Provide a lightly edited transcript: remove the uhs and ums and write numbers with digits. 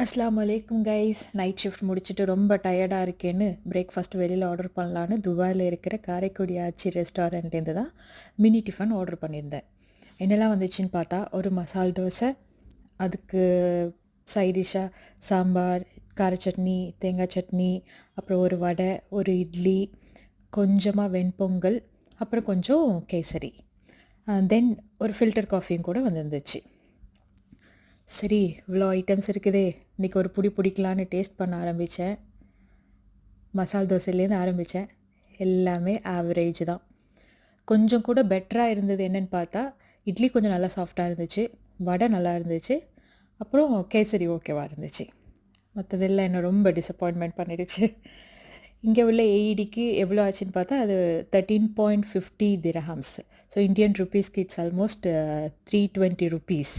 அஸ்ஸலாமு அலைக்கும் guys. Night shift முடிச்சுட்டு ரொம்ப டயர்டாக இருக்கேன்னு பிரேக்ஃபாஸ்ட் வெளியில் ஆர்டர் பண்ணலான்னு துபாயில் இருக்கிற காரைக்குடி ஆச்சி ரெஸ்டாரண்ட்லேருந்து தான் மினி டிஃபன் ஆர்டர் பண்ணியிருந்தேன். என்னெல்லாம் வந்துச்சுன்னு பார்த்தா, ஒரு மசால் தோசை, அதுக்கு சைட் டிஷ்ஷாக சாம்பார், கார சட்னி, தேங்காய் சட்னி, அப்புறம் ஒரு வடை, ஒரு இட்லி, கொஞ்சமாக வெண்பொங்கல், அப்புறம் கொஞ்சம் கேசரி, தென் ஒரு ஃபில்டர் காஃபியும் கூட வந்துருந்துச்சு. சரி, இவ்வளோ ஐட்டம்ஸ் இருக்குதே, இன்றைக்கி ஒரு புடி பிடிக்கலான்னு டேஸ்ட் பண்ண ஆரம்பித்தேன். மசால் தோசையிலேருந்து ஆரம்பித்தேன். எல்லாமே ஆவரேஜ் தான். கொஞ்சம் கூட பெட்டராக இருந்தது என்னென்னு பார்த்தா, இட்லி கொஞ்சம் நல்லா சாஃப்டாக இருந்துச்சு, வடை நல்லா இருந்துச்சு, அப்புறம் கேசரி ஓகேவாக இருந்துச்சு. மற்றதெல்லாம் என்ன ரொம்ப டிசப்பாயின்மெண்ட் பண்ணிடுச்சு. இங்கே உள்ள ஏஇடிக்கு எவ்வளோ ஆச்சுன்னு பார்த்தா, அது 13.50 திரஹம்ஸ். ஸோ இந்தியன் ருப்பீஸ்க்கு இட்ஸ் ஆல்மோஸ்ட் 320 ருப்பீஸ்.